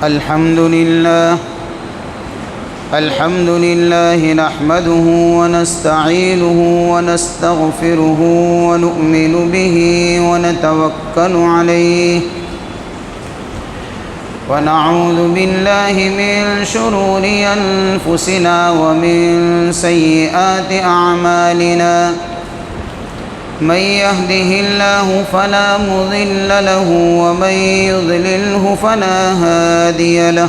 الحمد لله نحمده ونستعينه ونستغفره ونؤمن به ونتوكل عليه ونعوذ بالله من شرور أنفسنا ومن سيئات أعمالنا من يهده الله فلا مضل له ومن يضلله فلا هادي له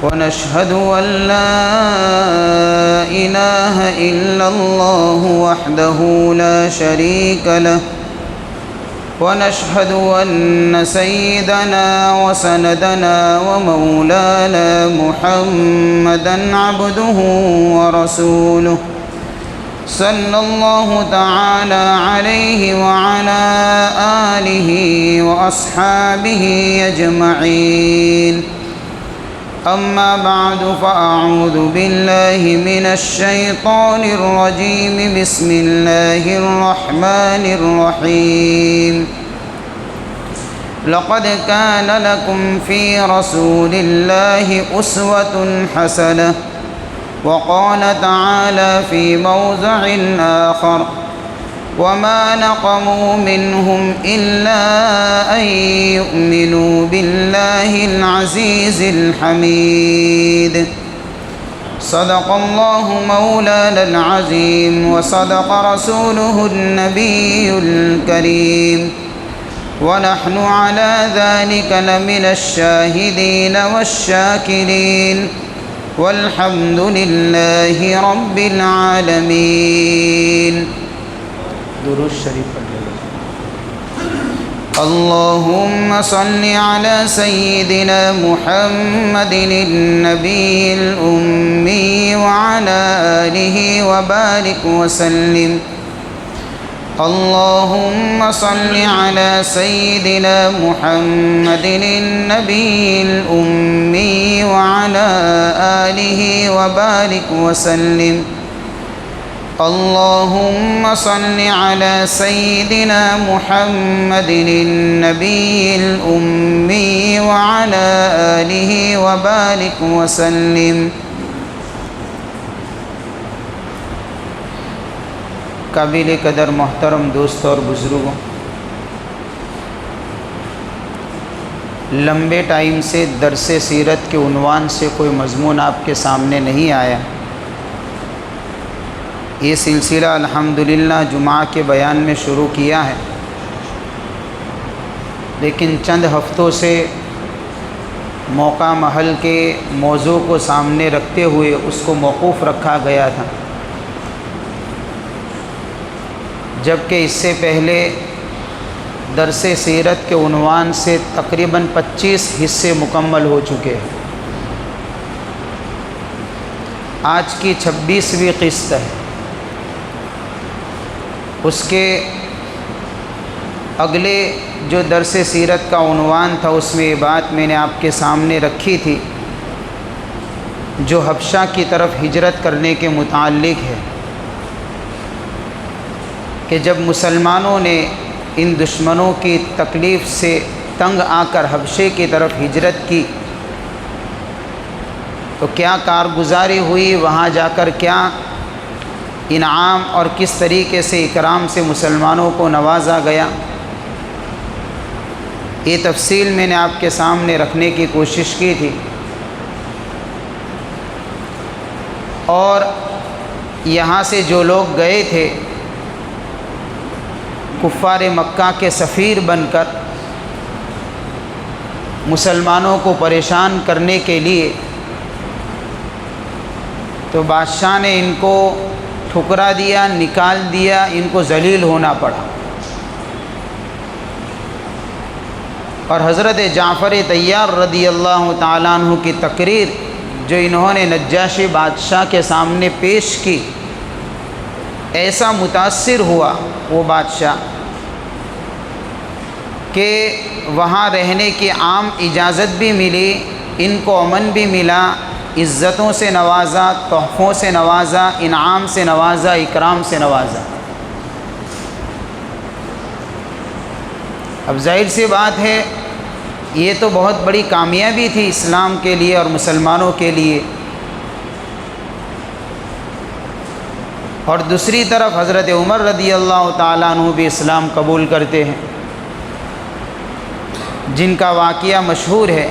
ونشهد أن لا إله إلا الله وحده لا شريك له ونشهد أن سيدنا وسندنا ومولانا محمدا عبده ورسوله صلى الله تعالى عليه وعلى آله وأصحابه أجمعين أما بعد فأعوذ بالله من الشيطان الرجيم بسم الله الرحمن الرحيم لقد كان لكم في رسول الله أسوة حسنة وقال تعالى في موضع آخر وما نقموا منهم إلا أن يؤمنوا بالله العزيز الحميد صدق الله مولانا العظيم وصدق رسوله النبي الكريم ونحن على ذلك لمن الشاهدين والشاكرين والحمد لله رب العالمين درود شریف اللهم صل على سيدنا محمد النبي الأمي وعلى آله وبارك وسلم اللهم صل على سيدنا محمد النبي الأمي وعلى آله وبارك وسلم اللهم صل على سيدنا محمد النبي الأمي وعلى آله وبارك وسلم قابل قدر محترم دوست اور بزرگوں، لمبے ٹائم سے درس سیرت کے عنوان سے کوئی مضمون آپ کے سامنے نہیں آیا۔ یہ سلسلہ الحمدللہ جمعہ کے بیان میں شروع کیا ہے، لیکن چند ہفتوں سے موقع محل کے موضوع کو سامنے رکھتے ہوئے اس کو موقوف رکھا گیا تھا، جبکہ اس سے پہلے درس سیرت کے عنوان سے تقریباً 25 حصے مکمل ہو چکے ہیں۔ آج کی 26ویں قسط ہے۔ اس کے اگلے جو درس سیرت کا عنوان تھا اس میں یہ بات میں نے آپ کے سامنے رکھی تھی جو حبشہ کی طرف ہجرت کرنے کے متعلق ہے، کہ جب مسلمانوں نے ان دشمنوں کی تکلیف سے تنگ آ کر حبشے کی طرف ہجرت کی تو کیا کارگزاری ہوئی، وہاں جا کر کیا انعام اور کس طریقے سے اکرام سے مسلمانوں کو نوازا گیا، یہ تفصیل میں نے آپ کے سامنے رکھنے کی کوشش کی تھی۔ اور یہاں سے جو لوگ گئے تھے کفار مکہ کے سفیر بن کر مسلمانوں کو پریشان کرنے کے لیے، تو بادشاہ نے ان کو ٹھکرا دیا، نکال دیا، ان کو ذلیل ہونا پڑا۔ اور حضرت جعفر طیار رضی اللہ تعالیٰ عنہ کی تقریر جو انہوں نے نجاشی بادشاہ کے سامنے پیش کی، ایسا متاثر ہوا وہ بادشاہ کہ وہاں رہنے کی عام اجازت بھی ملی، ان کو امن بھی ملا، عزتوں سے نوازا، تحفوں سے نوازا، انعام سے نوازا، اکرام سے نوازا۔ اب ظاہر سی بات ہے یہ تو بہت بڑی کامیابی تھی اسلام کے لیے اور مسلمانوں کے لیے، اور دوسری طرف حضرت عمر رضی اللہ تعالیٰ عنہ بھی اسلام قبول کرتے ہیں، جن کا واقعہ مشہور ہے۔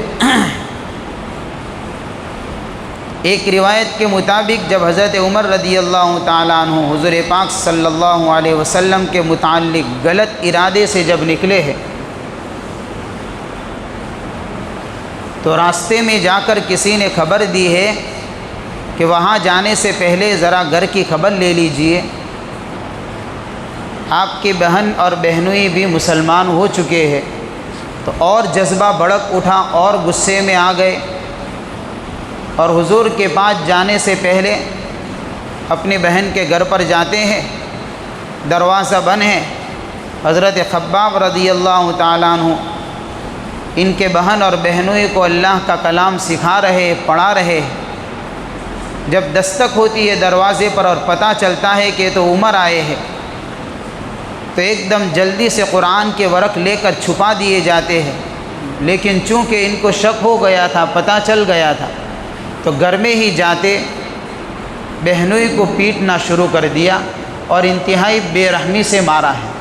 ایک روایت کے مطابق جب حضرت عمر رضی اللہ تعالیٰ عنہ حضور پاک صلی اللہ علیہ وسلم کے متعلق غلط ارادے سے جب نکلے ہیں تو راستے میں جا کر کسی نے خبر دی ہے کہ وہاں جانے سے پہلے ذرا گھر کی خبر لے لیجئے، آپ کی بہن اور بہنوئی بھی مسلمان ہو چکے ہیں۔ تو اور جذبہ بھڑک اٹھا اور غصے میں آ گئے، اور حضور کے پاس جانے سے پہلے اپنی بہن کے گھر پر جاتے ہیں، دروازہ بند ہے۔ حضرت خباب رضی اللہ تعالیٰ عنہ ان کے بہن اور بہنوئی کو اللہ کا کلام سکھا رہے، پڑھا رہے۔ جب دستک ہوتی ہے دروازے پر اور پتہ چلتا ہے کہ تو عمر آئے ہیں، تو ایک دم جلدی سے قرآن کے ورق لے کر چھپا دیے جاتے ہیں، لیکن چونکہ ان کو شک ہو گیا تھا، پتہ چل گیا تھا، تو گھر میں ہی جاتے بہنوئی کو پیٹنا شروع کر دیا اور انتہائی بے رحمی سے مارا ہے۔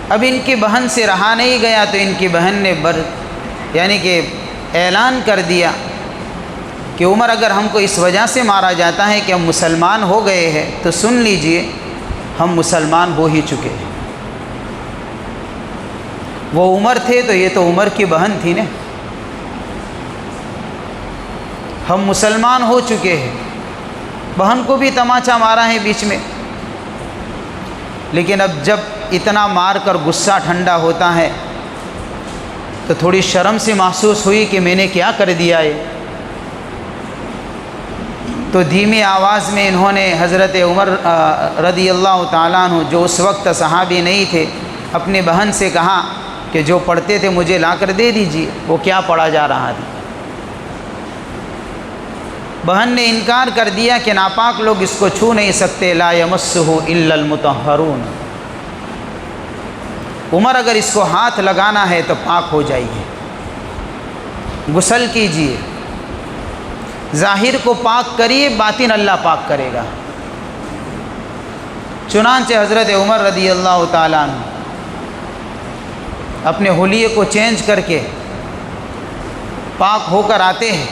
اب ان کی بہن سے رہا نہیں گیا تو ان کی بہن نے یعنی کہ اعلان کر دیا کہ عمر اگر ہم کو اس وجہ سے مارا جاتا ہے کہ ہم مسلمان ہو گئے ہیں تو سن لیجئے ہم مسلمان ہو ہی چکے ہیں۔ وہ عمر تھے تو یہ تو عمر کی بہن تھی نا، ہم مسلمان ہو چکے ہیں۔ بہن کو بھی تماچا مارا ہے بیچ میں، لیکن اب جب اتنا مار کر غصہ ٹھنڈا ہوتا ہے تو تھوڑی شرم سے محسوس ہوئی کہ میں نے کیا کر دیا ہے۔ تو دھیمی آواز میں انہوں نے حضرت عمر رضی اللہ تعالیٰ عنہ، جو اس وقت صحابی نہیں تھے، اپنی بہن سے کہا کہ جو پڑھتے تھے مجھے لا کر دے دیجیے۔ وہ کیا پڑھا جا رہا تھا؟ بہن نے انکار کر دیا کہ ناپاک لوگ اس کو چھو نہیں سکتے، لا یمسہ الا المطہرون۔ عمر اگر اس کو ہاتھ لگانا ہے تو پاک ہو جائیے، غسل کیجیے، ظاہر کو پاک کریے، باطن اللہ پاک کرے گا۔ چنانچہ حضرت عمر رضی اللہ تعالیٰ عنہ اپنے حلیے کو چینج کر کے پاک ہو کر آتے ہیں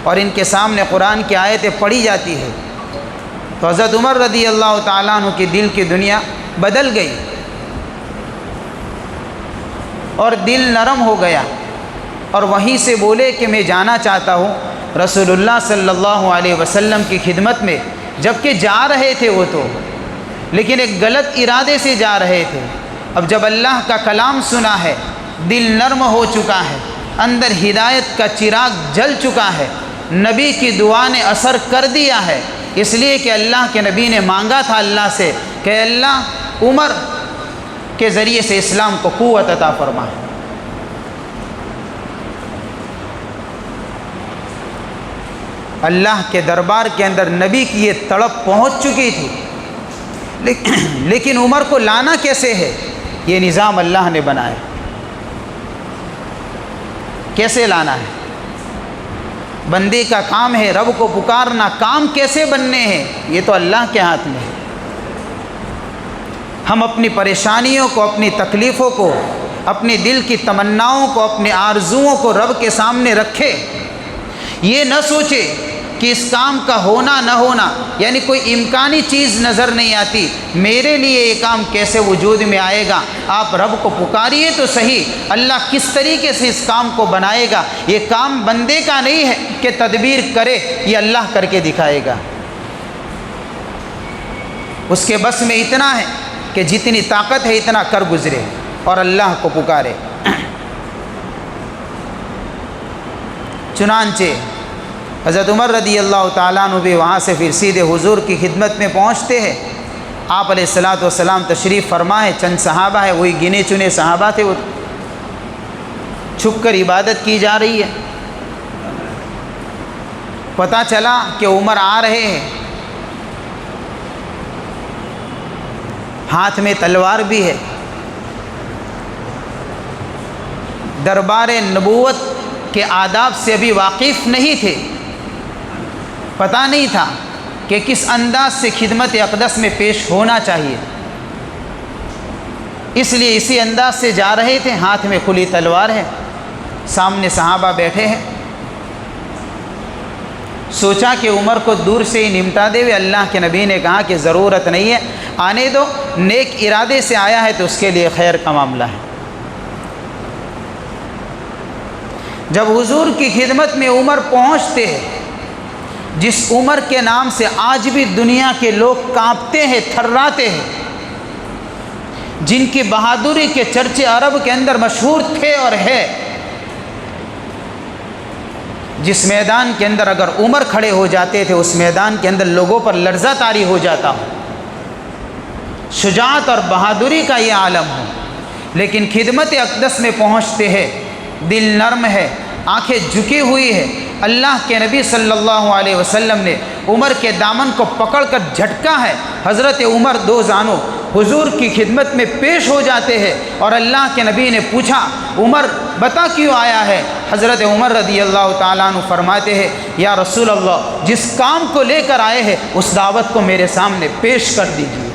اور ان کے سامنے قرآن کی آیتیں پڑھی جاتی ہے، تو حضرت عمر رضی اللہ تعالیٰ عنہ کی دل کی دنیا بدل گئی اور دل نرم ہو گیا، اور وہیں سے بولے کہ میں جانا چاہتا ہوں رسول اللہ صلی اللہ علیہ وسلم کی خدمت میں، جبکہ جا رہے تھے وہ تو، لیکن ایک غلط ارادے سے جا رہے تھے۔ اب جب اللہ کا کلام سنا ہے، دل نرم ہو چکا ہے، اندر ہدایت کا چراغ جل چکا ہے، نبی کی دعا نے اثر کر دیا ہے، اس لیے کہ اللہ کے نبی نے مانگا تھا اللہ سے کہ اللہ عمر کے ذریعے سے اسلام کو قوت عطا فرما۔ اللہ کے دربار کے اندر نبی کی یہ تڑپ پہنچ چکی تھی، لیکن عمر کو لانا کیسے ہے؟ یہ نظام اللہ نے بنایا، کیسے لانا ہے؟ بندے کا کام ہے رب کو پکارنا، کام کیسے بننے ہیں یہ تو اللہ کے ہاتھ میں ہے۔ ہم اپنی پریشانیوں کو، اپنی تکلیفوں کو، اپنی دل کی تمناؤں کو، اپنی آرزوؤں کو رب کے سامنے رکھے، یہ نہ سوچے کہ اس کام کا ہونا نہ ہونا، یعنی کوئی امکانی چیز نظر نہیں آتی، میرے لیے یہ کام کیسے وجود میں آئے گا؟ آپ رب کو پکاریے تو صحیح، اللہ کس طریقے سے اس کام کو بنائے گا۔ یہ کام بندے کا نہیں ہے کہ تدبیر کرے، یہ اللہ کر کے دکھائے گا۔ اس کے بس میں اتنا ہے کہ جتنی طاقت ہے اتنا کر گزرے اور اللہ کو پکارے۔ چنانچہ حضرت عمر رضی اللہ تعالیٰ عنہ بھی وہاں سے پھر سیدھے حضور کی خدمت میں پہنچتے ہیں۔ آپ علیہ الصلاۃ والسلام تشریف فرمائے، چند صحابہ ہیں، وہی گنے چنے صحابہ تھے، وہ چھپ کر عبادت کی جا رہی ہے۔ پتہ چلا کہ عمر آ رہے ہیں، ہاتھ میں تلوار بھی ہے، دربار نبوت کے آداب سے ابھی واقف نہیں تھے، پتہ نہیں تھا کہ کس انداز سے خدمت اقدس میں پیش ہونا چاہیے، اس لیے اسی انداز سے جا رہے تھے، ہاتھ میں کھلی تلوار ہے، سامنے صحابہ بیٹھے ہیں۔ سوچا کہ عمر کو دور سے ہی نمٹا دے ہوئے، اللہ کے نبی نے کہا کہ ضرورت نہیں ہے، آنے دو، نیک ارادے سے آیا ہے تو اس کے لیے خیر کا معاملہ ہے۔ جب حضور کی خدمت میں عمر پہنچتے ہیں، جس عمر کے نام سے آج بھی دنیا کے لوگ کانپتے ہیں، تھراتے ہیں، جن کی بہادری کے چرچے عرب کے اندر مشہور تھے اور ہے، جس میدان کے اندر اگر عمر کھڑے ہو جاتے تھے اس میدان کے اندر لوگوں پر لرزہ طاری ہو جاتا ہو، شجاعت اور بہادری کا یہ عالم ہو، لیکن خدمت اقدس میں پہنچتے ہیں، دل نرم ہے، آنکھیں جھکی ہوئی ہے۔ اللہ کے نبی صلی اللہ علیہ وسلم نے عمر کے دامن کو پکڑ کر جھٹکا ہے، حضرت عمر دو زانوں حضور کی خدمت میں پیش ہو جاتے ہیں، اور اللہ کے نبی نے پوچھا عمر بتا کیوں آیا ہے؟ حضرت عمر رضی اللہ تعالیٰ عنہ فرماتے ہیں یا رسول اللہ، جس کام کو لے کر آئے ہیں اس دعوت کو میرے سامنے پیش کر دیجیے۔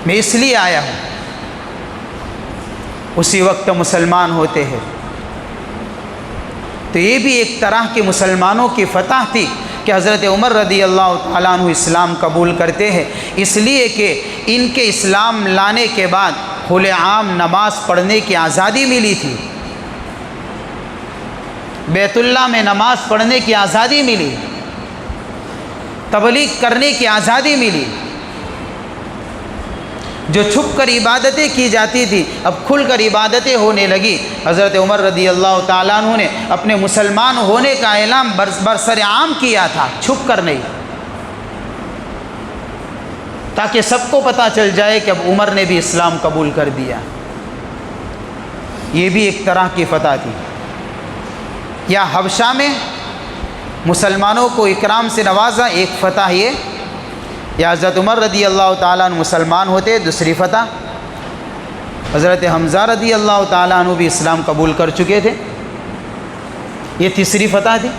میں اس لیے آیا ہوں۔ اسی وقت مسلمان ہوتے ہیں، تو یہ بھی ایک طرح کی مسلمانوں کی فتح تھی کہ حضرت عمر رضی اللہ تعالیٰ عنہ اسلام قبول کرتے ہیں، اس لیے کہ ان کے اسلام لانے کے بعد کھلے عام نماز پڑھنے کی آزادی ملی تھی، بیت اللہ میں نماز پڑھنے کی آزادی ملی، تبلیغ کرنے کی آزادی ملی۔ جو چھپ کر عبادتیں کی جاتی تھی اب کھل کر عبادتیں ہونے لگی۔ حضرت عمر رضی اللہ تعالیٰ عنہ نے اپنے مسلمان ہونے کا اعلان برسر عام کیا تھا، چھپ کر نہیں، تاکہ سب کو پتہ چل جائے کہ اب عمر نے بھی اسلام قبول کر دیا۔ یہ بھی ایک طرح کی فتح تھی۔ یا حبشہ میں مسلمانوں کو اکرام سے نوازا، ایک فتح یہ، یا حضرت عمر رضی اللہ تعالیٰ عنہ مسلمان ہوتے، دوسری فتح حضرت حمزہ رضی اللہ تعالیٰ عنہ بھی اسلام قبول کر چکے تھے، یہ تیسری فتح تھی۔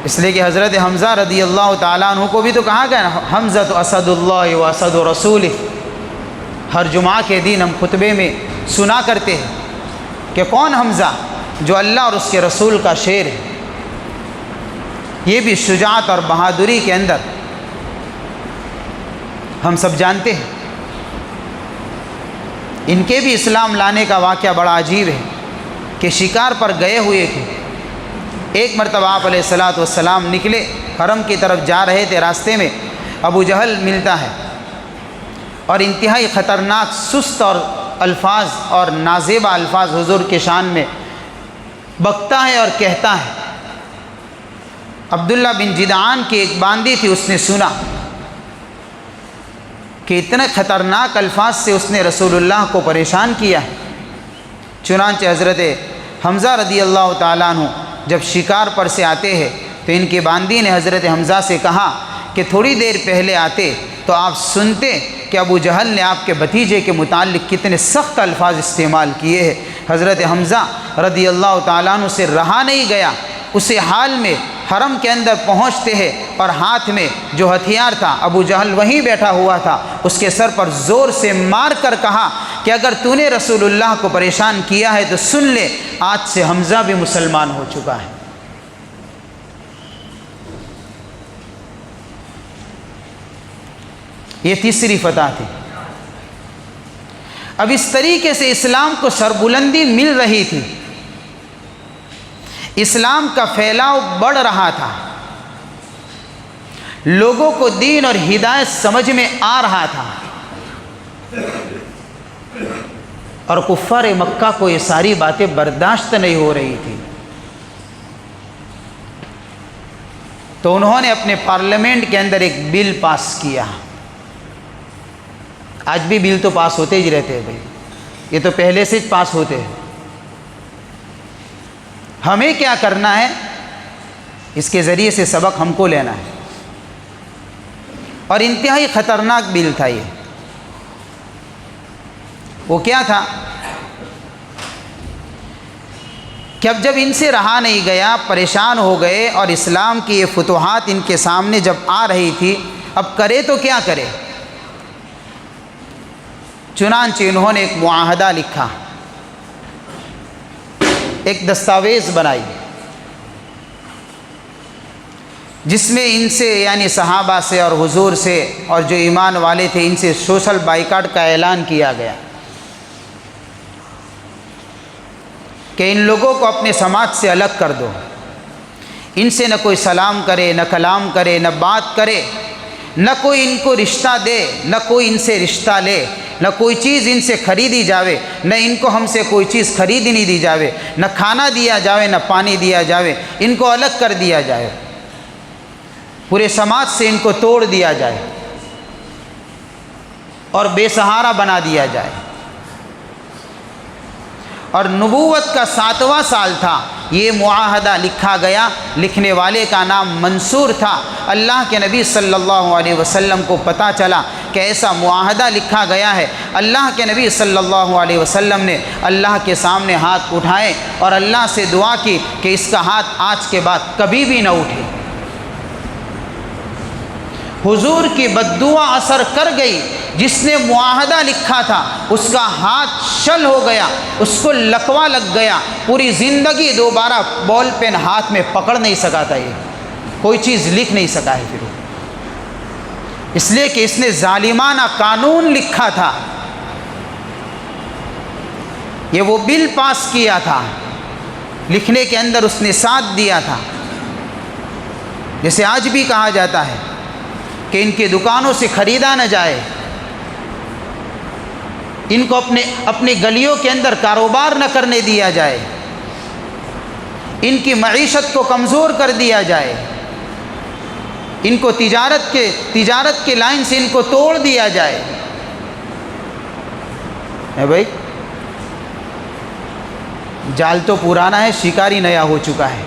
اس لیے کہ حضرت حمزہ رضی اللہ تعالیٰ عنہ کو بھی تو کہا گیا نا، حمزہ تو اسد اللہ و اسد رسول۔ ہر جمعہ کے دن ہم خطبے میں سنا کرتے ہیں کہ کون حمزہ؟ جو اللہ اور اس کے رسول کا شیر ہے۔ یہ بھی شجاعت اور بہادری کے اندر ہم سب جانتے ہیں۔ ان کے بھی اسلام لانے کا واقعہ بڑا عجیب ہے کہ شکار پر گئے ہوئے تھے، ایک مرتبہ آپ علیہ الصلاۃ والسلام نکلے، حرم کی طرف جا رہے تھے، راستے میں ابو جہل ملتا ہے اور انتہائی خطرناک سست اور الفاظ اور نازیبہ الفاظ حضور کے شان میں بکتا ہے اور کہتا ہے۔ عبداللہ بن جدعان کی ایک باندی تھی، اس نے سنا کہ اتنے خطرناک الفاظ سے اس نے رسول اللہ کو پریشان کیا ہے۔ چنانچہ حضرت حمزہ رضی اللہ تعالیٰ عنہ جب شکار پر سے آتے ہیں تو ان کی باندی نے حضرت حمزہ سے کہا کہ تھوڑی دیر پہلے آتے تو آپ سنتے کہ ابو جہل نے آپ کے بھتیجے کے متعلق کتنے سخت الفاظ استعمال کیے ہیں۔ حضرت حمزہ رضی اللہ تعالیٰ عنہ سے رہا نہیں گیا، اسی حال میں حرم کے اندر پہنچتے ہیں اور ہاتھ میں جو ہتھیار تھا، ابو جہل وہیں بیٹھا ہوا تھا، اس کے سر پر زور سے مار کر کہا کہ اگر تو نے رسول اللہ کو پریشان کیا ہے تو سن لے، آج سے حمزہ بھی مسلمان ہو چکا ہے۔ یہ تیسری فتح تھی۔ اب اس طریقے سے اسلام کو سربلندی مل رہی تھی، اسلام کا پھیلاؤ بڑھ رہا تھا، لوگوں کو دین اور ہدایت سمجھ میں آ رہا تھا، اور کفار مکہ کو یہ ساری باتیں برداشت نہیں ہو رہی تھی، تو انہوں نے اپنے پارلیمنٹ کے اندر ایک بل پاس کیا۔ آج بھی بل تو پاس ہوتے ہی رہتے ہیں بھائی، یہ تو پہلے سے پاس ہوتے ہیں۔ ہمیں کیا کرنا ہے؟ اس کے ذریعے سے سبق ہم کو لینا ہے۔ اور انتہائی خطرناک بل تھا یہ۔ وہ کیا تھا کہ اب جب ان سے رہا نہیں گیا، پریشان ہو گئے، اور اسلام کی یہ فتوحات ان کے سامنے جب آ رہی تھی، اب کرے تو کیا کرے؟ چنانچہ انہوں نے ایک معاہدہ لکھا، ایک دستاویز بنائی، جس میں ان سے یعنی صحابہ سے اور حضور سے اور جو ایمان والے تھے ان سے سوشل بائیکاٹ کا اعلان کیا گیا کہ ان لوگوں کو اپنے سماج سے الگ کر دو، ان سے نہ کوئی سلام کرے، نہ کلام کرے، نہ بات کرے، نہ کوئی ان کو رشتہ دے، نہ کوئی ان سے رشتہ لے، نہ کوئی چیز ان سے خریدی جاوے، نہ ان کو ہم سے کوئی چیز خریدنی دی جاوے، نہ کھانا دیا جاوے، نہ پانی دیا جاوے، ان کو الگ کر دیا جائے، پورے سماج سے ان کو توڑ دیا جائے اور بے سہارا بنا دیا جائے۔ اور نبوت کا 7واں سال تھا، یہ معاہدہ لکھا گیا، لکھنے والے کا نام منصور تھا۔ اللہ کے نبی صلی اللہ علیہ وسلم کو پتہ چلا کہ ایسا معاہدہ لکھا گیا ہے۔ اللہ کے نبی صلی اللہ علیہ وسلم نے اللہ کے سامنے ہاتھ اٹھائے اور اللہ سے دعا کی کہ اس کا ہاتھ آج کے بعد کبھی بھی نہ اٹھے۔ حضور کی بد دعا اثر کر گئی، جس نے معاہدہ لکھا تھا اس کا ہاتھ شل ہو گیا، اس کو لکوہ لگ گیا، پوری زندگی دوبارہ بال پین ہاتھ میں پکڑ نہیں سکا تھا، یہ کوئی چیز لکھ نہیں سکا ہے پھر، اس لیے کہ اس نے ظالمانہ قانون لکھا تھا، یہ وہ بل پاس کیا تھا، لکھنے کے اندر اس نے ساتھ دیا تھا۔ جیسے آج بھی کہا جاتا ہے کہ ان کی دکانوں سے خریدا نہ جائے، ان کو اپنی گلیوں کے اندر کاروبار نہ کرنے دیا جائے، ان کی معیشت کو کمزور کر دیا جائے، ان کو تجارت کے لائن سے ان کو توڑ دیا جائے۔ بھائی جال تو پرانا ہے، شکاری نیا ہو چکا ہے،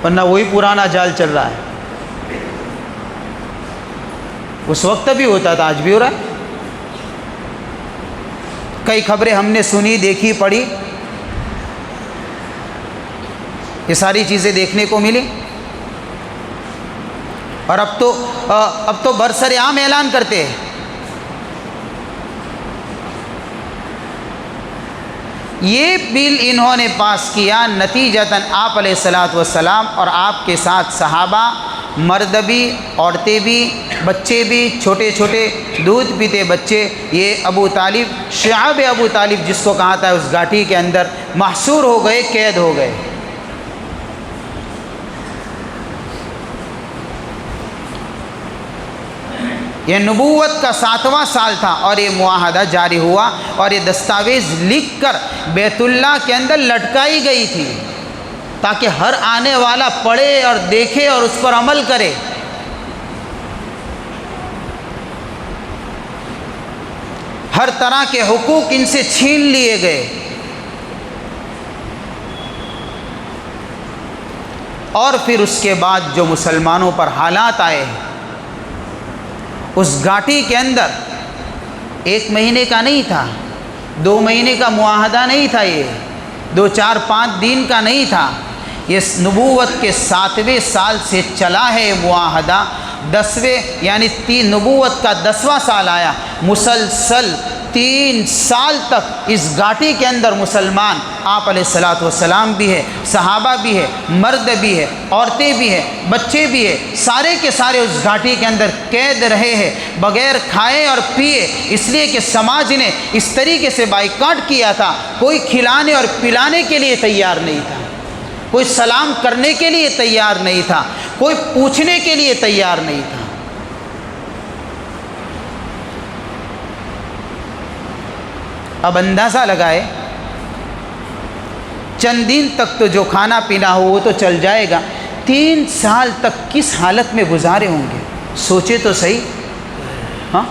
ورنہ وہی پرانا جال چل رہا ہے۔ اس وقت بھی ہوتا تھا، آج بھی ہو رہا ہے۔ کئی خبریں ہم نے سنی، دیکھی، پڑھی، یہ ساری چیزیں دیکھنے کو ملی، اور اب تو برسر عام اعلان کرتے ہیں۔ یہ بل انہوں نے پاس کیا، نتیجتاً آپ علیہ الصلاۃ والسلام اور آپ کے ساتھ صحابہ، مرد بھی، عورتیں بھی، بچے بھی، چھوٹے چھوٹے دودھ پیتے بچے، یہ ابو طالب، شعب ابو طالب جس کو کہا تھا، اس گھاٹی کے اندر محصور ہو گئے، قید ہو گئے۔ یہ نبوت کا 7واں سال تھا اور یہ معاہدہ جاری ہوا، اور یہ دستاویز لکھ کر بیت اللہ کے اندر لٹکائی گئی تھی تاکہ ہر آنے والا پڑھے اور دیکھے اور اس پر عمل کرے۔ ہر طرح کے حقوق ان سے چھین لیے گئے، اور پھر اس کے بعد جو مسلمانوں پر حالات آئے، اس گھاٹی کے اندر 1 مہینے کا نہیں تھا، 2 مہینے کا معاہدہ نہیں تھا، یہ 2 4 5 دن کا نہیں تھا، یہ نبوت کے 7ویں سال سے چلا ہے معاہدہ۔ 10ویں یعنی نبوت کا 10واں سال آیا، مسلسل 3 سال تک اس گھاٹی کے اندر مسلمان، آپ علیہ الصلاۃ والسلام بھی ہے، صحابہ بھی ہے، مرد بھی ہے، عورتیں بھی ہیں، بچے بھی ہیں، سارے کے سارے اس گھاٹی کے اندر قید رہے ہیں، بغیر کھائے اور پیے، اس لیے کہ سماج نے اس طریقے سے بائیکاٹ کیا تھا، کوئی کھلانے اور پلانے کے لیے تیار نہیں تھا، کوئی سلام کرنے کے لیے تیار نہیں تھا، کوئی پوچھنے کے لیے تیار نہیں تھا۔ اب اندازہ لگائے، چند دن تک تو جو کھانا پینا ہو وہ تو چل جائے گا، 3 سال تک کس حالت میں گزارے ہوں گے؟ سوچے تو صحیح، ہاں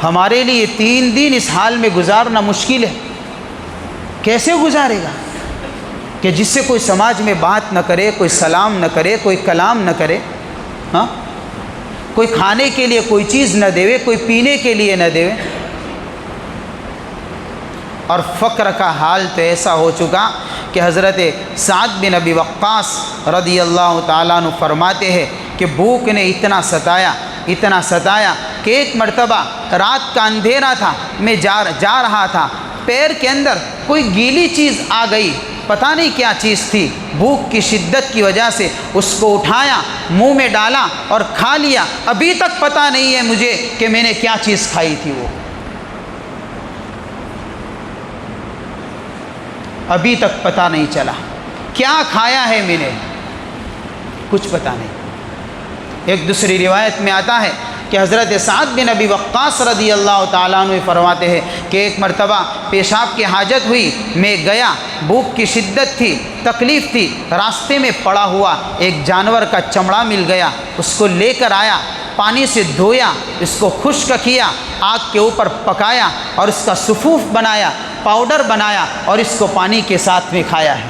ہمارے لیے 3 دن اس حال میں گزارنا مشکل ہے، کیسے گزارے گا؟ کہ جس سے کوئی سماج میں بات نہ کرے، کوئی سلام نہ کرے، کوئی کلام نہ کرے، ہاں کوئی کھانے کے لیے کوئی چیز نہ دے، کوئی پینے کے لیے نہ دے. اور فقر کا حال تو ایسا ہو چکا کہ حضرت سعد بن ابی وقاص رضی اللہ تعالیٰ عنہ فرماتے ہیں کہ بھوک نے اتنا ستایا کہ ایک مرتبہ رات کا اندھیرا تھا، میں جا رہا تھا، پیر کے اندر کوئی گیلی چیز آ گئی، پتہ نہیں کیا چیز تھی. بھوک کی شدت کی وجہ سے اس کو اٹھایا، منہ میں ڈالا اور کھا لیا. ابھی تک پتہ نہیں ہے مجھے کہ میں نے کیا چیز کھائی تھی. وہ ابھی تک پتہ نہیں چلا کیا کھایا ہے میں نے، کچھ پتہ نہیں. ایک دوسری روایت میں آتا ہے کہ حضرت سعد بن ابی وقاص رضی اللہ تعالیٰ عنہ فرماتے ہیں کہ ایک مرتبہ پیشاب کی حاجت ہوئی، میں گیا، بھوک کی شدت تھی، تکلیف تھی، راستے میں پڑا ہوا ایک جانور کا چمڑا مل گیا، اس کو لے کر آیا، پانی سے دھویا، اس کو خشک کیا، آگ کے اوپر پکایا اور اس کا صفوف بنایا، پاؤڈر بنایا اور اس کو پانی کے ساتھ میں کھایا ہے.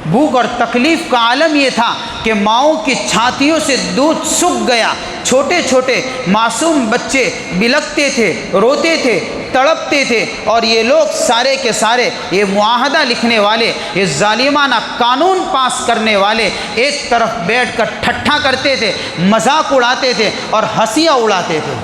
بھوک اور تکلیف کا عالم یہ تھا کہ ماؤں کی چھاتیوں سے دودھ سوکھ گیا. چھوٹے چھوٹے معصوم بچے بلکتے تھے، روتے تھے، تڑپتے تھے، اور یہ لوگ سارے کے سارے، یہ معاہدہ لکھنے والے، یہ ظالمانہ قانون پاس کرنے والے ایک طرف بیٹھ کر ٹھٹھا کرتے تھے، مذاق اڑاتے تھے اور ہنسیاں اڑاتے تھے.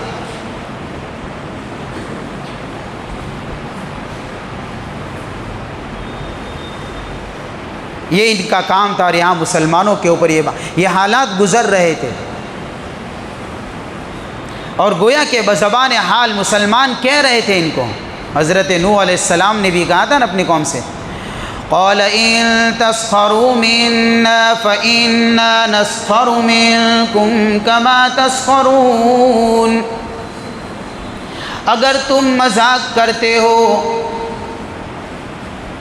یہ ان کا کام تھا، اور یہاں مسلمانوں کے اوپر یہ حالات گزر رہے تھے. اور گویا کہ بزبان حال مسلمان کہہ رہے تھے ان کو. حضرت نوح علیہ السلام نے بھی کہا تھا نا اپنی قوم سے، قال ان تسخروا منا فإنا نسخر منكم كما تسخرون. اگر تم مذاق کرتے ہو،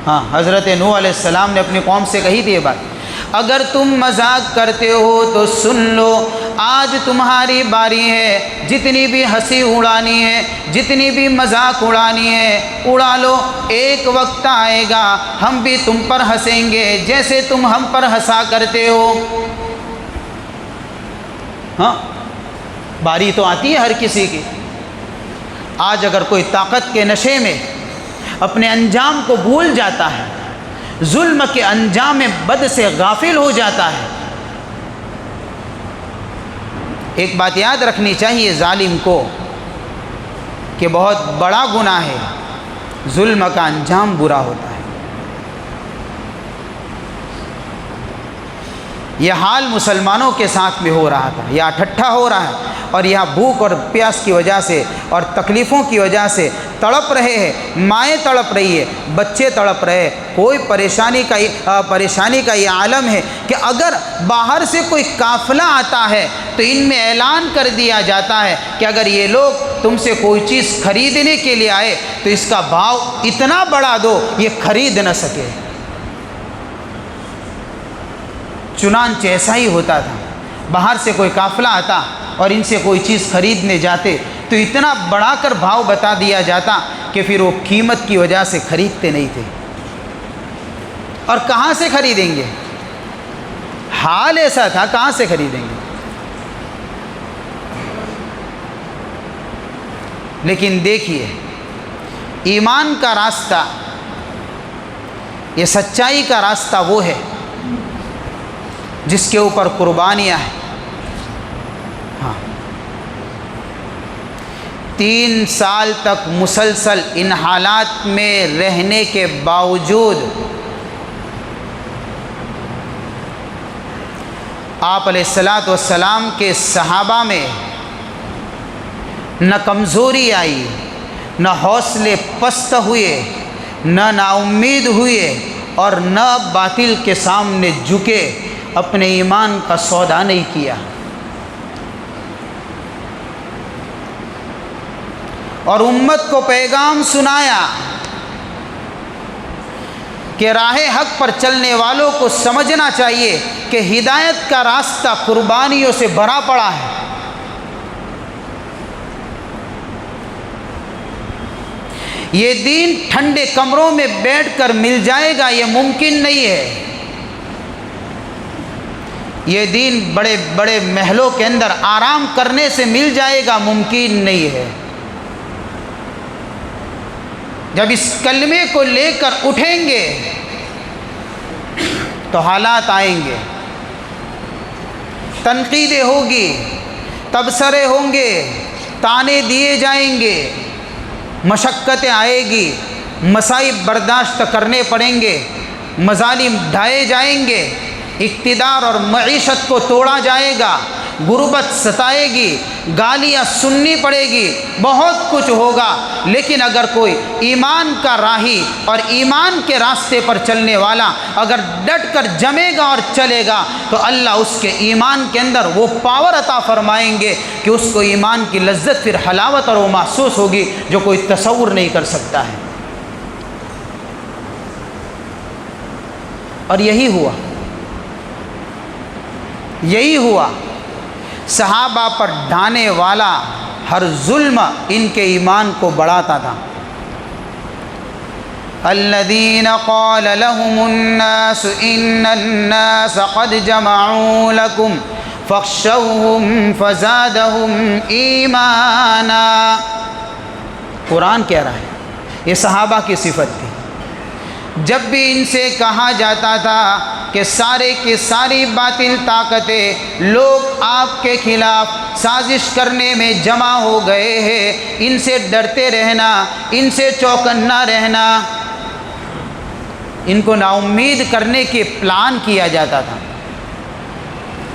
ہاں حضرت نوح علیہ السلام نے اپنی قوم سے کہی تھی یہ بات، اگر تم مذاق کرتے ہو تو سن لو، آج تمہاری باری ہے، جتنی بھی ہنسی اڑانی ہے، جتنی بھی مذاق اڑانی ہے اڑا لو. ایک وقت آئے گا ہم بھی تم پر ہنسیں گے جیسے تم ہم پر ہنسا کرتے ہو. ہاں باری تو آتی ہے ہر کسی کی. آج اگر کوئی طاقت کے نشے میں اپنے انجام کو بھول جاتا ہے، ظلم کے انجام بد سے غافل ہو جاتا ہے، ایک بات یاد رکھنی چاہیے ظالم کو کہ بہت بڑا گناہ ہے، ظلم کا انجام برا ہوتا ہے. یہ حال مسلمانوں کے ساتھ میں ہو رہا تھا، یہاں ٹھٹھا ہو رہا ہے، اور یہاں بھوک اور پیاس کی وجہ سے اور تکلیفوں کی وجہ سے تڑپ رہے ہیں. مائیں تڑپ رہی ہے، بچے تڑپ رہے ہیں. کوئی پریشانی کا یہ عالم ہے کہ اگر باہر سے کوئی قافلہ آتا ہے تو ان میں اعلان کر دیا جاتا ہے کہ اگر یہ لوگ تم سے کوئی چیز خریدنے کے لیے آئے تو اس کا بھاؤ اتنا بڑھا دو یہ خرید نہ سکے. چنانچہ ایسا ہی ہوتا تھا، باہر سے کوئی قافلہ آتا اور ان سے کوئی چیز خریدنے جاتے تو اتنا بڑھا کر بھاؤ بتا دیا جاتا کہ پھر وہ قیمت کی وجہ سے خریدتے نہیں تھے. اور کہاں سے خریدیں گے؟ حال ایسا تھا، کہاں سے خریدیں گے؟ لیکن دیکھیے ایمان کا راستہ، یہ سچائی کا راستہ وہ ہے جس کے اوپر قربانیاں ہیں. ہاں 3 سال تک مسلسل ان حالات میں رہنے کے باوجود آپ علیہ الصلاۃ والسلام کے صحابہ میں نہ کمزوری آئی، نہ حوصلے پست ہوئے، نہ نا امید ہوئے، اور نہ باطل کے سامنے جھکے، اپنے ایمان کا سودا نہیں کیا. اور امت کو پیغام سنایا کہ راہ حق پر چلنے والوں کو سمجھنا چاہیے کہ ہدایت کا راستہ قربانیوں سے بھرا پڑا ہے. یہ دین ٹھنڈے کمروں میں بیٹھ کر مل جائے گا، یہ ممکن نہیں ہے. یہ دین بڑے بڑے محلوں کے اندر آرام کرنے سے مل جائے گا، ممکن نہیں ہے۔ جب اس کلمے کو لے کر اٹھیں گے تو حالات آئیں گے، تنقیدیں ہوگی، تبصرے ہوں گے، تانے دیے جائیں گے، مشقتیں آئے گی، مصائب برداشت کرنے پڑیں گے، مظالم ڈھائے جائیں گے، اقتدار اور معیشت کو توڑا جائے گا، غربت ستائے گی، گالیاں سننی پڑے گی، بہت کچھ ہوگا۔ لیکن اگر کوئی ایمان کا راہی اور ایمان کے راستے پر چلنے والا اگر ڈٹ کر جمے گا اور چلے گا تو اللہ اس کے ایمان کے اندر وہ پاور عطا فرمائیں گے کہ اس کو ایمان کی لذت، پھر حلاوت اور وہ محسوس ہوگی جو کوئی تصور نہیں کر سکتا ہے۔ اور یہی ہوا صحابہ پر ڈھانے والا ہر ظلم ان کے ایمان کو بڑھاتا تھا۔ الذین قال لهم الناس ان الناس قد جمعوا لكم فاخشوهم فزادهم ایمانا۔ قرآن کہہ رہا ہے یہ صحابہ کی صفت تھی۔ جب بھی ان سے کہا جاتا تھا کہ سارے کی ساری باطل طاقتیں لوگ آپ کے خلاف سازش کرنے میں جمع ہو گئے ہیں، ان سے ڈرتے رہنا، ان سے چوکنا رہنا، ان کو نا امید کرنے کے پلان کیا جاتا تھا۔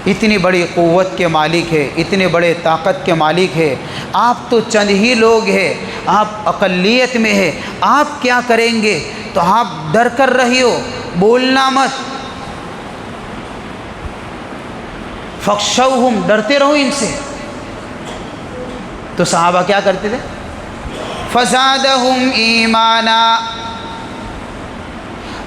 اتنی بڑی قوت کے مالک ہے، اتنے بڑے طاقت کے مالک ہے، آپ تو چند ہی لوگ ہیں، آپ اقلیت میں ہیں، آپ کیا کریں گے؟ تو آپ ڈر کر رہی ہو، بولنا مت۔ فخشوہم، ڈرتے رہو ان سے۔ تو صحابہ کیا کرتے تھے؟ فزادہم ایمانا،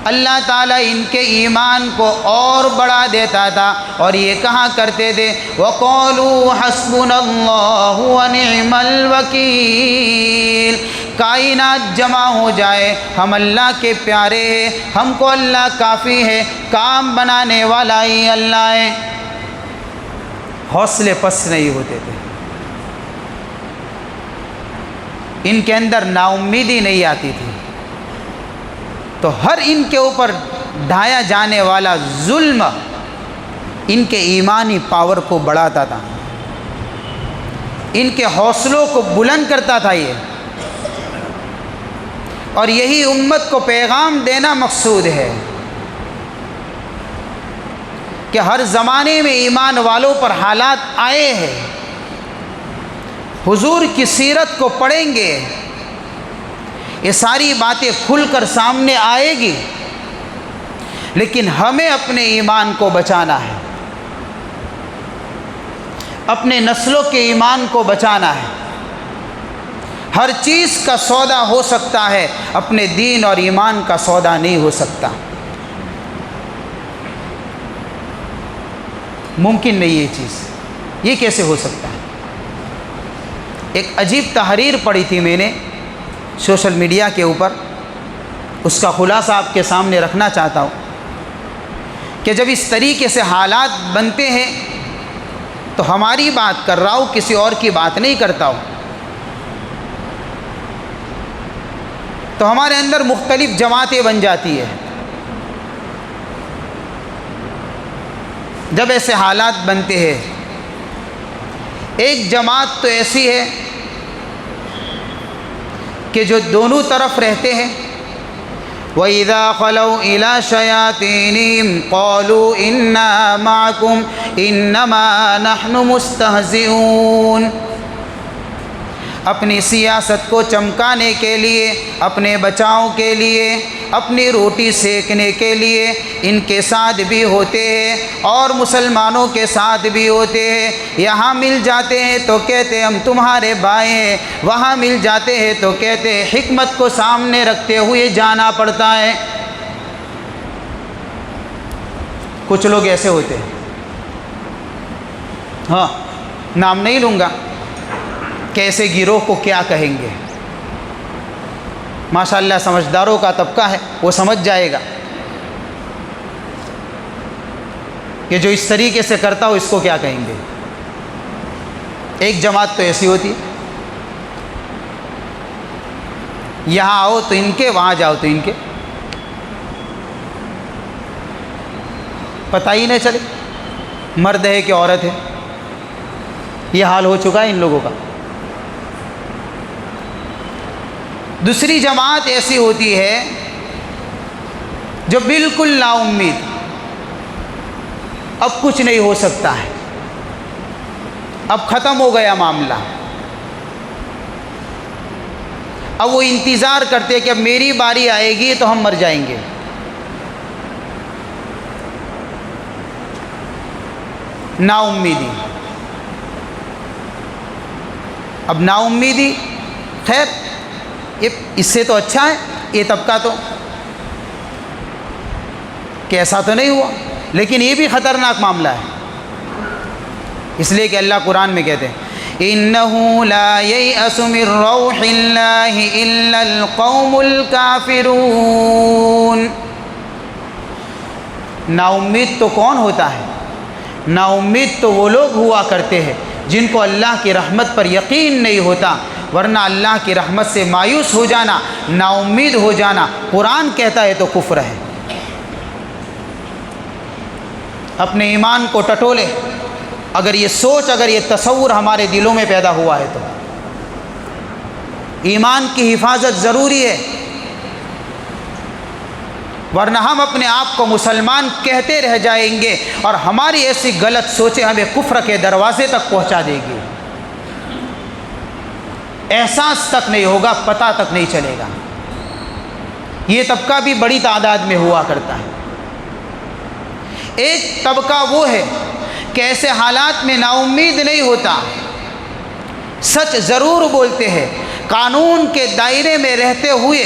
اللہ تعالیٰ ان کے ایمان کو اور بڑھا دیتا تھا، اور یہ کہا کرتے تھے وَقَالُوا حَسْبُنَا اللَّهُ وَنِعْمَ الْوَكِيلُ، کائنات جمع ہو جائے، ہم اللہ کے پیارے ہیں، ہم کو اللہ کافی ہے، کام بنانے والا ہی اللہ ہے۔ حوصلے پست نہیں ہوتے تھے، ان کے اندر نا امیدی نہیں آتی تھی۔ تو ہر ان کے اوپر ڈھایا جانے والا ظلم ان کے ایمانی پاور کو بڑھاتا تھا، ان کے حوصلوں کو بلند کرتا تھا یہ۔ اور یہی امت کو پیغام دینا مقصود ہے کہ ہر زمانے میں ایمان والوں پر حالات آئے ہیں، حضور کی سیرت کو پڑھیں گے، یہ ساری باتیں کھل کر سامنے آئے گی، لیکن ہمیں اپنے ایمان کو بچانا ہے، اپنے نسلوں کے ایمان کو بچانا ہے۔ ہر چیز کا سودا ہو سکتا ہے، اپنے دین اور ایمان کا سودا نہیں ہو سکتا، ممکن نہیں یہ چیز، یہ کیسے ہو سکتا ہے؟ ایک عجیب تحریر پڑھی تھی میں نے سوشل میڈیا کے اوپر، اس کا خلاصہ آپ کے سامنے رکھنا چاہتا ہوں کہ جب اس طریقے سے حالات بنتے ہیں تو ہماری بات کر رہا ہوں، کسی اور کی بات نہیں کرتا ہوں، تو ہمارے اندر مختلف جماعتیں بن جاتی ہے۔ جب ایسے حالات بنتے ہیں، ایک جماعت تو ایسی ہے کہ جو دونوں طرف رہتے ہیں، وَإِذَا خَلَوْا إِلَى شَيَاطِينِهِمْ قَالُوا إِنَّا مَعَكُمْ إِنَّمَا نَحْنُ مُسْتَهْزِئُونَ، اپنی سیاست کو چمکانے کے لیے، اپنے بچاؤ کے لیے، اپنی روٹی سیکنے کے لیے ان کے ساتھ بھی ہوتے ہیں اور مسلمانوں کے ساتھ بھی ہوتے ہیں۔ یہاں مل جاتے ہیں تو کہتے ہیں ہم تمہارے بھائی ہیں، وہاں مل جاتے ہیں تو کہتے ہیں حکمت کو سامنے رکھتے ہوئے جانا پڑتا ہے۔ کچھ لوگ ایسے ہوتے ہیں، ہاں نام نہیں لوں گا، کیسے گروہ کو کیا کہیں گے، ماشاءاللہ سمجھداروں کا طبقہ ہے، وہ سمجھ جائے گا۔ کہ جو اس طریقے سے کرتا ہو اس کو کیا کہیں گے؟ ایک جماعت تو ایسی ہوتی ہے، یہاں آؤ تو ان کے، وہاں جاؤ تو ان کے، پتہ ہی نہیں چلے مرد ہے کہ عورت ہے۔ یہ حال ہو چکا ہے ان لوگوں کا۔ دوسری جماعت ایسی ہوتی ہے جو بالکل نا امید، اب کچھ نہیں ہو سکتا ہے، اب ختم ہو گیا معاملہ، اب وہ انتظار کرتے کہ اب میری باری آئے گی تو ہم مر جائیں گے۔ نا امیدی، اب نا امیدی، خیر اس سے تو اچھا ہے یہ طبقہ تو، کہ ایسا تو نہیں ہوا، لیکن یہ بھی خطرناک معاملہ ہے، اس لیے کہ اللہ قرآن میں کہتے ہیں إِنَّهُ لَا يَيْأَسُ مِن رَّوْحِ اللَّهِ إِلَّا الْقَوْمُ الْكَافِرُونَ۔ نا امید تو کون ہوتا ہے؟ نا امید تو وہ لوگ ہوا کرتے ہیں جن کو اللہ کی رحمت پر یقین نہیں ہوتا، ورنہ اللہ کی رحمت سے مایوس ہو جانا، نا امید ہو جانا، قرآن کہتا ہے تو کفر ہے۔ اپنے ایمان کو ٹٹولے، اگر یہ سوچ، اگر یہ تصور ہمارے دلوں میں پیدا ہوا ہے تو ایمان کی حفاظت ضروری ہے، ورنہ ہم اپنے آپ کو مسلمان کہتے رہ جائیں گے اور ہماری ایسی غلط سوچیں ہمیں کفر کے دروازے تک پہنچا دے گی، احساس تک نہیں ہوگا، پتہ تک نہیں چلے گا۔ یہ طبقہ بھی بڑی تعداد میں ہوا کرتا ہے۔ ایک طبقہ وہ ہے کہ ایسے حالات میں نا امید نہیں ہوتا، سچ ضرور بولتے ہیں، قانون کے دائرے میں رہتے ہوئے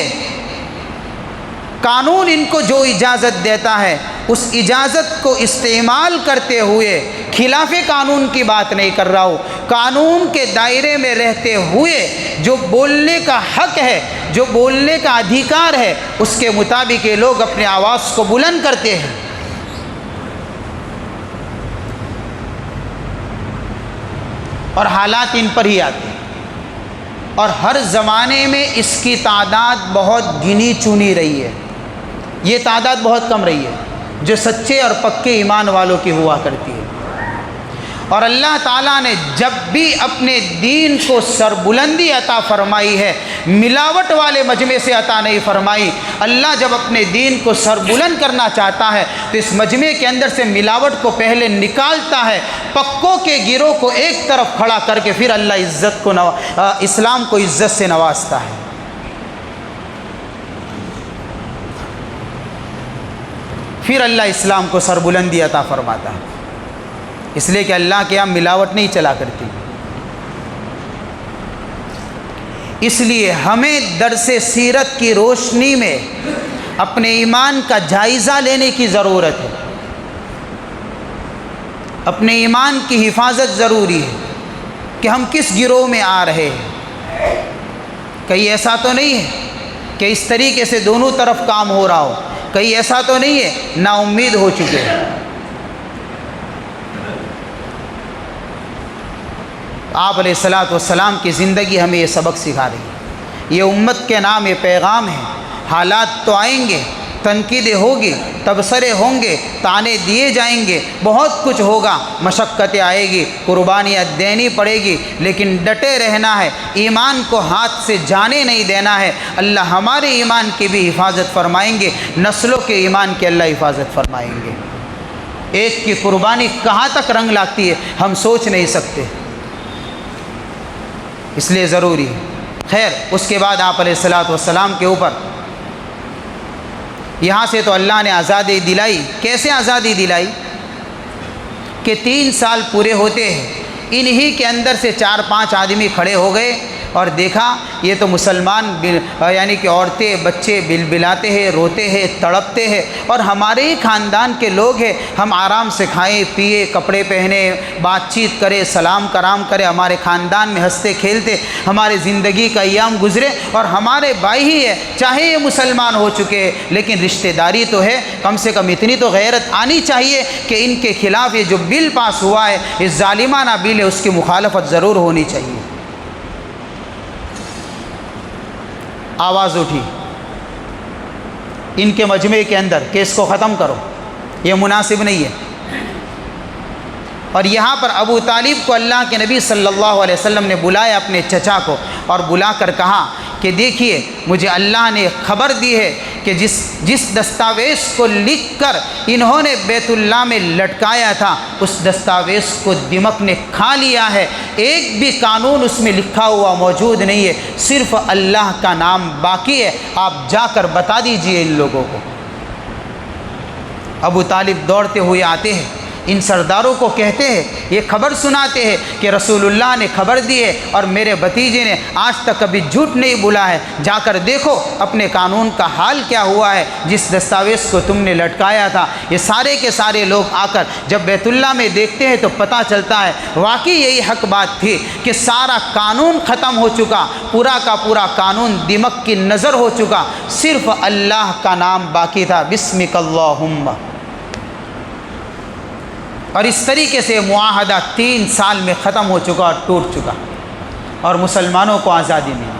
قانون ان کو جو اجازت دیتا ہے اس اجازت کو استعمال کرتے ہوئے، خلاف قانون کی بات نہیں کر رہا ہوں، قانون کے دائرے میں رہتے ہوئے جو بولنے کا حق ہے، جو بولنے کا ادھیکار ہے، اس کے مطابق یہ لوگ اپنے آواز کو بلند کرتے ہیں۔ اور حالات ان پر ہی آتے ہیں، اور ہر زمانے میں اس کی تعداد بہت گنی چنی رہی ہے، یہ تعداد بہت کم رہی ہے جو سچے اور پکے ایمان والوں کی ہوا کرتی ہے۔ اور اللہ تعالیٰ نے جب بھی اپنے دین کو سربلندی عطا فرمائی ہے، ملاوٹ والے مجمع سے عطا نہیں فرمائی۔ اللہ جب اپنے دین کو سربلند کرنا چاہتا ہے تو اس مجمع کے اندر سے ملاوٹ کو پہلے نکالتا ہے، پکوں کے گروہ کو ایک طرف کھڑا کر کے پھر اللہ اسلام کو عزت سے نوازتا ہے۔ پھر اللہ اسلام کو سربلندی عطا فرماتا ہے، اس لیے کہ اللہ کے یہاں ملاوٹ نہیں چلا کرتی۔ اس لیے ہمیں درس سیرت کی روشنی میں اپنے ایمان کا جائزہ لینے کی ضرورت ہے، اپنے ایمان کی حفاظت ضروری ہے کہ ہم کس گروہ میں آ رہے ہیں۔ کہیں ایسا تو نہیں ہے کہ اس طریقے سے دونوں طرف کام ہو رہا ہو، کہیں ایسا تو نہیں ہے نا امید ہو چکے ہیں۔ آپ علیہ الصلاۃ والسلام کی زندگی ہمیں یہ سبق سکھا رہی ہے، یہ امت کے نام یہ پیغام ہے۔ حالات تو آئیں گے، تنقیدیں ہوگی، تبصرے ہوں گے، طعنے دیے جائیں گے، بہت کچھ ہوگا، مشقتیں آئے گی، قربانیاں دینی پڑے گی، لیکن ڈٹے رہنا ہے، ایمان کو ہاتھ سے جانے نہیں دینا ہے۔ اللہ ہمارے ایمان کی بھی حفاظت فرمائیں گے، نسلوں کے ایمان کی اللہ حفاظت فرمائیں گے۔ ایک کی قربانی کہاں تک رنگ لاتی ہے ہم سوچ نہیں سکتے، اس لیے ضروری ہے۔ خیر، اس کے بعد آپ علیہ الصلاۃ والسلام کے اوپر یہاں سے تو اللہ نے آزادی دلائی۔ کیسے آزادی دلائی؟ کہ 3 سال پورے ہوتے ہیں، انہی کے اندر سے 4-5 آدمی کھڑے ہو گئے اور دیکھا یہ تو مسلمان یعنی کہ عورتیں بچے بلبلاتے ہیں، روتے ہیں، تڑپتے ہیں، اور ہمارے ہی خاندان کے لوگ ہیں، ہم آرام سے کھائیں پیے، کپڑے پہنے، بات چیت کرے، سلام کرام کرے، ہمارے خاندان میں ہنستے کھیلتے ہمارے زندگی کا ایام گزرے، اور ہمارے بھائی ہی ہے، چاہے یہ مسلمان ہو چکے ہیں لیکن رشتہ داری تو ہے، کم سے کم اتنی تو غیرت آنی چاہیے کہ ان کے خلاف یہ جو بل پاس ہوا ہے، اس ظالمانہ بل ہے، اس کی مخالفت ضرور ہونی چاہیے۔ آواز اٹھی ان کے مجمع کے اندر کہ اس کو ختم کرو، یہ مناسب نہیں ہے۔ اور یہاں پر ابو طالب کو اللہ کے نبی صلی اللہ علیہ وسلم نے بلایا اپنے چچا کو، اور بلا کر کہا کہ دیکھیے مجھے اللہ نے خبر دی ہے کہ جس دستاویز کو لکھ کر انہوں نے بیت اللہ میں لٹکایا تھا، اس دستاویز کو دمک نے کھا لیا ہے، ایک بھی قانون اس میں لکھا ہوا موجود نہیں ہے، صرف اللہ کا نام باقی ہے، آپ جا کر بتا دیجئے ان لوگوں کو۔ ابو طالب دوڑتے ہوئے آتے ہیں، ان سرداروں کو کہتے ہیں، یہ خبر سناتے ہیں کہ رسول اللہ نے خبر دی ہے اور میرے بھتیجے نے آج تک کبھی جھوٹ نہیں بولا ہے، جا کر دیکھو اپنے قانون کا حال کیا ہوا ہے، جس دستاویز کو تم نے لٹکایا تھا۔ یہ سارے کے سارے لوگ آ کر جب بیت اللہ میں دیکھتے ہیں تو پتہ چلتا ہے واقعی یہی حق بات تھی کہ سارا قانون ختم ہو چکا، پورا کا پورا قانون دمک کی نظر ہو چکا، صرف اللہ کا نام باقی تھا، بسمک اللہم۔ اور اس طریقے سے معاہدہ 3 سال میں ختم ہو چکا اور ٹوٹ چکا، اور مسلمانوں کو آزادی ملی۔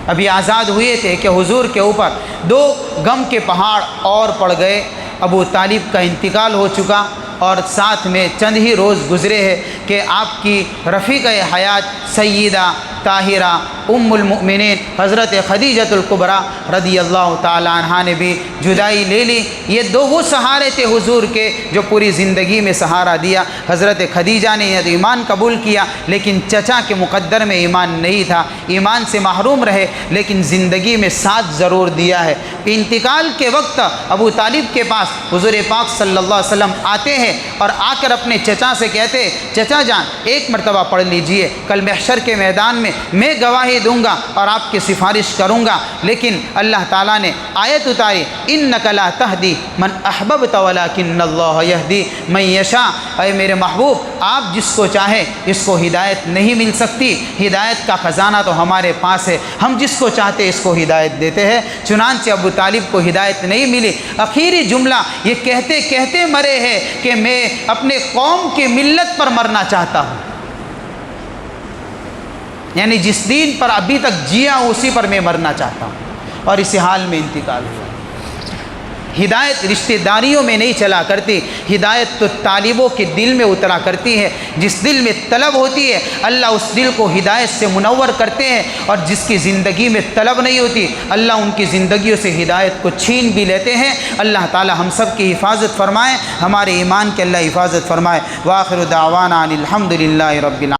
ابھی آزاد ہوئے تھے کہ حضور کے اوپر 2 غم کے پہاڑ اور پڑ گئے، ابو طالب کا انتقال ہو چکا، اور ساتھ میں چند ہی روز گزرے ہیں کہ آپ کی رفیق حیات سیدہ طاہرہ ام المؤمنین حضرت خدیجۃ الکبریٰ رضی اللہ تعالیٰ عنہا نے بھی جدائی لے لی۔ یہ 2 وہ سہارے تھے حضور کے جو پوری زندگی میں سہارا دیا۔ حضرت خدیجہ نے ایمان قبول کیا لیکن چچا کے مقدر میں ایمان نہیں تھا، ایمان سے محروم رہے، لیکن زندگی میں ساتھ ضرور دیا ہے۔ انتقال کے وقت ابو طالب کے پاس حضور پاک صلی اللہ علیہ وسلم آتے ہیں اور آ کر اپنے چچا سے کہتے، چچا جان ایک مرتبہ پڑھ لیجئے، کل محشر کے میدان میں گواہی دوں گا اور آپ کی سفارش کروں گا، لیکن اللہ تعالیٰ نے آیت اتاری، انک لا تہدی من احببت ولکن اللہ یہدی من یشاء۔ اے میرے محبوب آپ جس کو چاہیں اس کو ہدایت نہیں مل سکتی، ہدایت کا خزانہ تو ہمارے پاس ہے، ہم جس کو چاہتے اس کو ہدایت دیتے ہیں۔ چنانچہ ابو طالب کو ہدایت نہیں ملی، آخری جملہ یہ کہتے کہتے مرے ہیں کہ میں اپنے قوم کی ملت پر مرنا چاہتا ہوں، یعنی جس دین پر ابھی تک جیا ہوں اسی پر میں مرنا چاہتا ہوں، اور اسی حال میں انتقال ہوا۔ ہدایت رشتہ داریوں میں نہیں چلا کرتی، ہدایت تو طالبوں کے دل میں اترا کرتی ہے۔ جس دل میں طلب ہوتی ہے اللہ اس دل کو ہدایت سے منور کرتے ہیں، اور جس کی زندگی میں طلب نہیں ہوتی اللہ ان کی زندگیوں سے ہدایت کو چھین بھی لیتے ہیں۔ اللہ تعالی ہم سب کی حفاظت فرمائے، ہمارے ایمان کے اللہ حفاظت فرمائے۔ وآخر دعوانا ان الحمد للہ رب العالمین۔